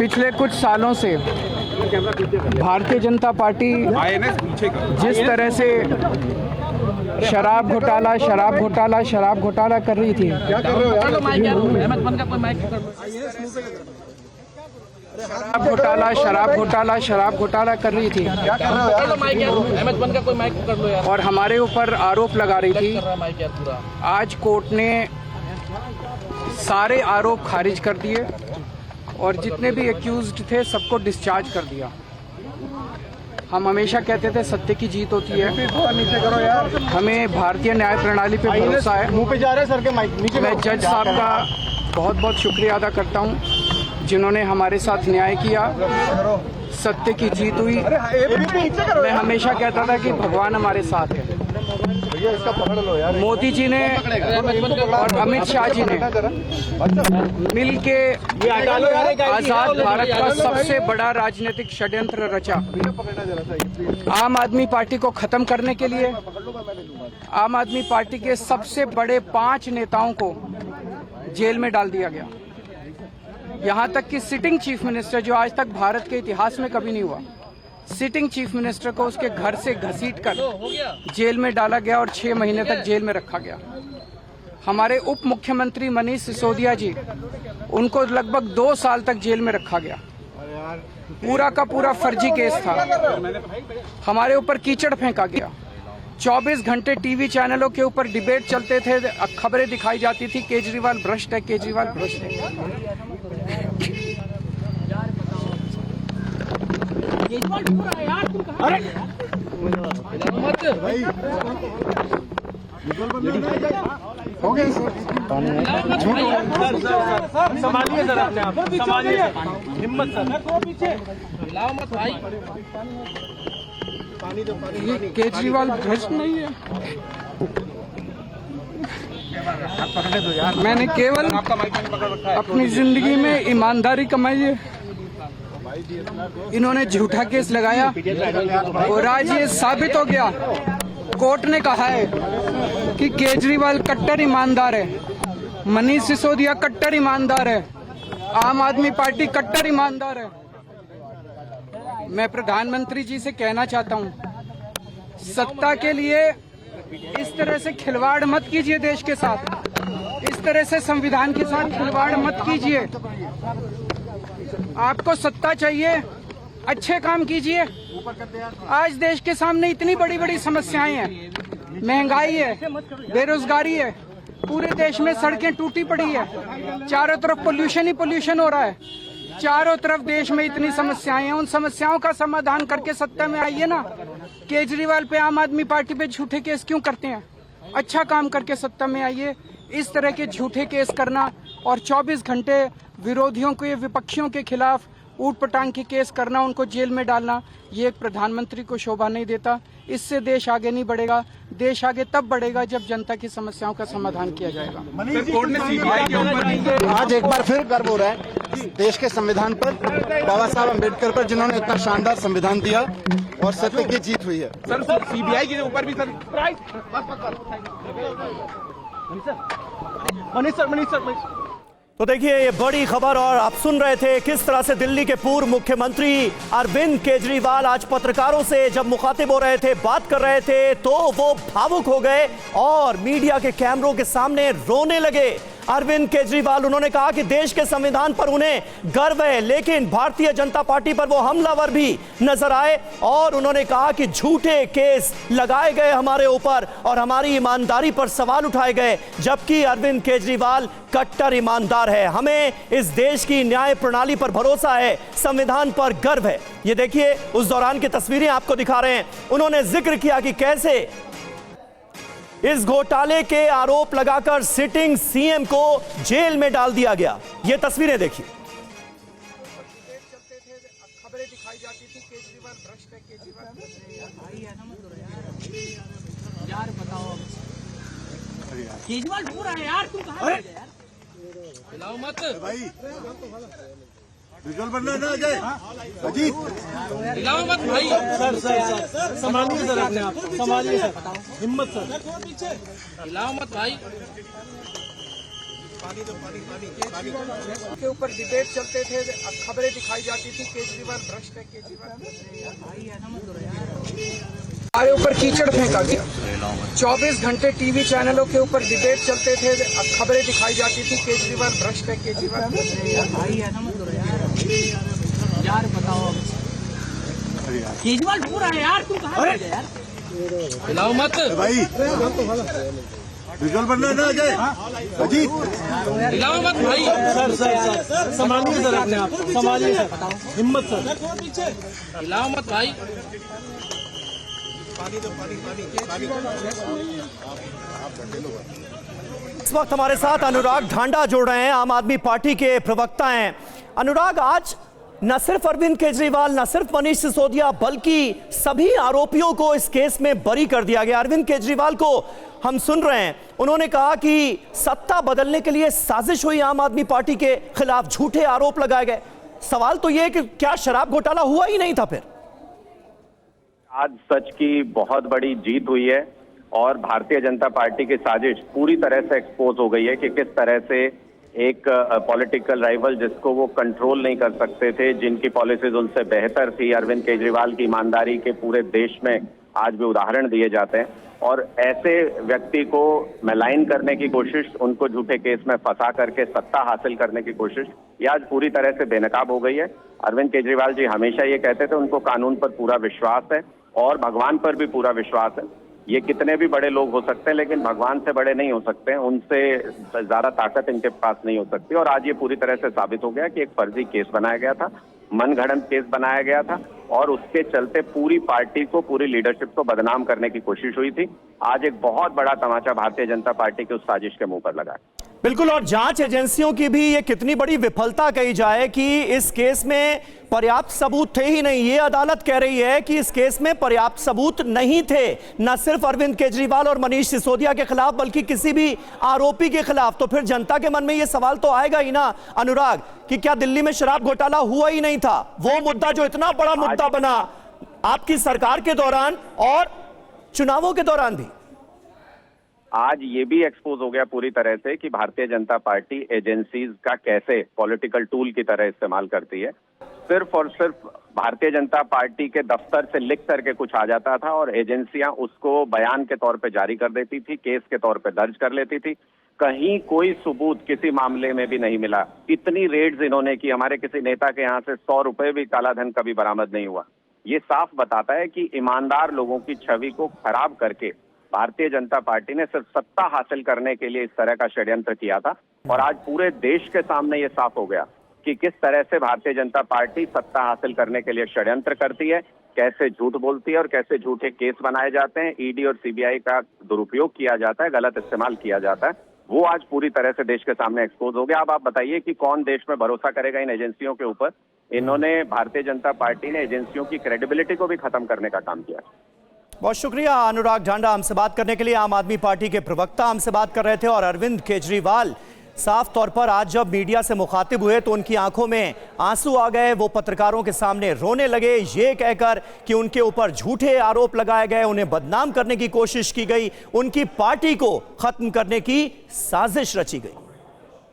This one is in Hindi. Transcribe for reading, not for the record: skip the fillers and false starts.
पिछले कुछ सालों से भारतीय जनता पार्टी जिस तरह से शराब घोटाला कर रही थी, शराब घोटाला कर रही थी और हमारे ऊपर आरोप लगा रही थी। आज कोर्ट ने सारे आरोप खारिज कर दिए और जितने भी एक्यूज्ड थे सबको डिस्चार्ज कर दिया। हम हमेशा कहते थे सत्य की जीत होती है। हमें भारतीय न्याय प्रणाली पे भरोसा है। मैं जज साहब का बहुत बहुत शुक्रिया अदा करता हूं जिन्होंने हमारे साथ न्याय किया, सत्य की जीत हुई। मैं हमेशा कहता था कि भगवान हमारे साथ है। मोदी जी ने और अमित शाह जी ने मिल के आजाद भारत का सबसे बड़ा राजनीतिक षड्यंत्र रचा। आम आदमी पार्टी को खत्म करने के लिए आम आदमी पार्टी के सबसे बड़े 5 नेताओं को जेल में डाल दिया गया। यहां तक कि सिटिंग चीफ मिनिस्टर, जो आज तक भारत के इतिहास में कभी नहीं हुआ, सिटिंग चीफ मिनिस्टर को उसके घर से घसीटकर जेल में डाला गया और 6 महीने तक जेल में रखा गया। हमारे उप मुख्यमंत्री मनीष सिसोदिया जी, उनको लगभग 2 साल तक जेल में रखा गया। पूरा का पूरा फर्जी केस था। हमारे ऊपर कीचड़ फेंका गया। 24 घंटे टीवी चैनलों के ऊपर डिबेट चलते थे, खबरें दिखाई जाती थी केजरीवाल भ्रष्ट है, केजरीवाल भ्रष्ट है। अरे हो गया संभालिए सर, अपने आप संभालिए, हिम्मत सर, हिलाओ मत भाई। ये केजरीवाल भ्रष्ट नहीं है। मैंने केवल अपनी जिंदगी में ईमानदारी कमाई है। इन्होंने झूठा केस लगाया और आज ये साबित हो गया। कोर्ट ने कहा है कि केजरीवाल कट्टर ईमानदार है, मनीष सिसोदिया कट्टर ईमानदार है, आम आदमी पार्टी कट्टर ईमानदार है। मैं प्रधानमंत्री जी से कहना चाहता हूं, सत्ता के लिए इस तरह से खिलवाड़ मत कीजिए देश के साथ, इस तरह से संविधान के साथ खिलवाड़ मत कीजिए। आपको सत्ता चाहिए, अच्छे काम कीजिए। आज देश के सामने इतनी बड़ी बड़ी समस्याएं हैं, महंगाई है, बेरोजगारी है, पूरे देश में सड़कें टूटी पड़ी है, चारों तरफ पोल्यूशन ही पोल्यूशन हो रहा है, चारों तरफ देश में इतनी समस्याएं हैं। उन समस्याओं का समाधान करके सत्ता में आइए ना। केजरीवाल पे, आम आदमी पार्टी पे झूठे केस क्यों करते हैं? अच्छा काम करके सत्ता में आइए। इस तरह के झूठे केस करना और 24 घंटे विरोधियों के, विपक्षियों के खिलाफ ऊट पटांग के केस करना, उनको जेल में डालना, ये एक प्रधानमंत्री को शोभा नहीं देता। इससे देश आगे नहीं बढ़ेगा। देश आगे तब बढ़ेगा जब जनता की समस्याओं का समाधान किया जाएगा। आज एक बार फिर गर्व हो रहा है देश के संविधान पर, बाबा साहब अम्बेडकर पर, जिन्होंने इतना शानदार संविधान दिया और सत्य की जीत हुई है। सर सीबीआई के ऊपर भी सर मनीष सर। तो देखिए ये बड़ी खबर, और आप सुन रहे थे किस तरह से दिल्ली के पूर्व मुख्यमंत्री अरविंद केजरीवाल आज पत्रकारों से जब मुखातिब हो रहे थे, बात कर रहे थे, तो वो भावुक हो गए और मीडिया के कैमरों के सामने रोने लगे। अरविंद केजरीवाल, उन्होंने कहा कि देश के संविधान पर उन्हें गर्व है, लेकिन भारतीय जनता पार्टी पर वो हमलावर भी नजर आए और उन्होंने कहा कि झूठे केस लगाए गए हमारे ऊपर और हमारी ईमानदारी पर सवाल उठाए गए, जबकि अरविंद केजरीवाल कट्टर ईमानदार है। हमें इस देश की न्याय प्रणाली पर भरोसा है, संविधान पर गर्व है। ये देखिए उस दौरान की तस्वीरें आपको दिखा रहे हैं। उन्होंने जिक्र किया कि कैसे इस घोटाले के आरोप लगाकर सिटिंग सीएम को जेल में डाल दिया गया। ये तस्वीरें देखिए। खबरें दिखाई जाती थी केजरीवाल भ्रष्ट है, यार बताओ, केजरीवाल ढूंढ रहा है यार, तुम कहां गए यार? हिलाओ मत भाई, विजुअल बनना ना अजय, अजीत हिलाओ मत भाई। सर संभालिए सर, अपने आप संभालिए सर, हिम्मत सर, हिलाओ मत भाई। के ऊपर डिबेट चलते थे, खबरें दिखाई जाती थी केजरीवाल भ्रष्ट है, केजरीवाल हमारे ऊपर कीचड़ फेंका गया। 24 घंटे टीवी चैनलों के ऊपर डिबेट चलते थे, खबरें दिखाई जाती थी केजरीवाल भ्रष्ट है, केजरीवाल यार बताओ केजरीवाल पूरा है यार, तुम कहाँ गए यार? हिलाओ मत भाई, विजुअल बनना ना जाए अजीत, हिलाओ मत भाई। सर संभालिए सर, अपने आप संभालिए सर, हिम्मत सर, हिलाओ मत भाई। इस वक्त हमारे साथ अनुराग ढांडा जुड़ रहे हैं, आम आदमी पार्टी के प्रवक्ता हैं। अनुराग, आज न सिर्फ अरविंद केजरीवाल, न सिर्फ मनीष सिसोदिया, बल्कि सभी आरोपियों को इस केस में बरी कर दिया गया। अरविंद केजरीवाल को हम सुन रहे हैं, उन्होंने कहा कि सत्ता बदलने के लिए साजिश हुई, आम आदमी पार्टी के खिलाफ झूठे आरोप लगाए गए। सवाल तो यह है कि क्या शराब घोटाला हुआ ही नहीं था फिर? आज सच की बहुत बड़ी जीत हुई है और भारतीय जनता पार्टी की साजिश पूरी तरह से एक्सपोज हो गई है कि किस तरह से एक पॉलिटिकल राइवल जिसको वो कंट्रोल नहीं कर सकते थे, जिनकी पॉलिसीज उनसे बेहतर थी, अरविंद केजरीवाल की ईमानदारी के पूरे देश में आज भी उदाहरण दिए जाते हैं, और ऐसे व्यक्ति को मैलाइन करने की कोशिश, उनको झूठे केस में फंसा करके सत्ता हासिल करने की कोशिश, ये आज पूरी तरह से बेनकाब हो गई है। अरविंद केजरीवाल जी हमेशा ये कहते थे उनको कानून पर पूरा विश्वास है और भगवान पर भी पूरा विश्वास है। ये कितने भी बड़े लोग हो सकते हैं लेकिन भगवान से बड़े नहीं हो सकते हैं, उनसे ज्यादा ताकत इनके पास नहीं हो सकती। और आज ये पूरी तरह से साबित हो गया कि एक फर्जी केस बनाया गया था, मनगढ़ंत केस बनाया गया था, और उसके चलते पूरी पार्टी को, पूरी लीडरशिप को बदनाम करने की कोशिश हुई थी। आज एक बहुत बड़ा तमाचा भारतीय जनता पार्टी की उस साजिश के मुंह पर लगा। बिल्कुल, और जांच एजेंसियों की भी ये कितनी बड़ी विफलता कही जाए कि इस केस में पर्याप्त सबूत थे ही नहीं। ये अदालत कह रही है कि इस केस में पर्याप्त सबूत नहीं थे, न सिर्फ अरविंद केजरीवाल और मनीष सिसोदिया के खिलाफ बल्कि किसी भी आरोपी के खिलाफ। तो फिर जनता के मन में ये सवाल तो आएगा ही ना अनुराग कि क्या दिल्ली में शराब घोटाला हुआ ही नहीं था? वो मुद्दा जो इतना बड़ा मुद्दा बना आपकी सरकार के दौरान और चुनावों के दौरान भी। आज ये भी एक्सपोज हो गया पूरी तरह से कि भारतीय जनता पार्टी एजेंसीज का कैसे पॉलिटिकल टूल की तरह इस्तेमाल करती है। सिर्फ और सिर्फ भारतीय जनता पार्टी के दफ्तर से लिख करके कुछ आ जाता था और एजेंसियां उसको बयान के तौर पे जारी कर देती थी, केस के तौर पे दर्ज कर लेती थी। कहीं कोई सबूत किसी मामले में भी नहीं मिला। इतनी रेड्स इन्होंने की, हमारे किसी नेता के यहाँ से 100 रुपए भी काला धन कभी बरामद नहीं हुआ। ये साफ बताता है कि ईमानदार लोगों की छवि को खराब करके भारतीय जनता पार्टी ने सिर्फ सत्ता हासिल करने के लिए इस तरह का षड्यंत्र किया था। और आज पूरे देश के सामने ये साफ हो गया कि किस तरह से भारतीय जनता पार्टी सत्ता हासिल करने के लिए षड्यंत्र करती है, कैसे झूठ बोलती है और कैसे झूठे केस बनाए जाते हैं, ईडी और सीबीआई का दुरुपयोग किया जाता है, गलत इस्तेमाल किया जाता है। वो आज पूरी तरह से देश के सामने एक्सपोज हो गया। अब आप बताइए कि कौन देश में भरोसा करेगा इन एजेंसियों के ऊपर? इन्होंने, भारतीय जनता पार्टी ने एजेंसियों की क्रेडिबिलिटी को भी खत्म करने का काम किया। बहुत शुक्रिया अनुराग ढांडा हमसे बात करने के लिए। आम आदमी पार्टी के प्रवक्ता हमसे बात कर रहे थे। और अरविंद केजरीवाल साफ तौर पर आज जब मीडिया से मुखातिब हुए तो उनकी आंखों में आंसू आ गए। वो पत्रकारों के सामने रोने लगे, ये कहकर कि उनके ऊपर झूठे आरोप लगाए गए, उन्हें बदनाम करने की कोशिश की गई, उनकी पार्टी को खत्म करने की साजिश रची गई।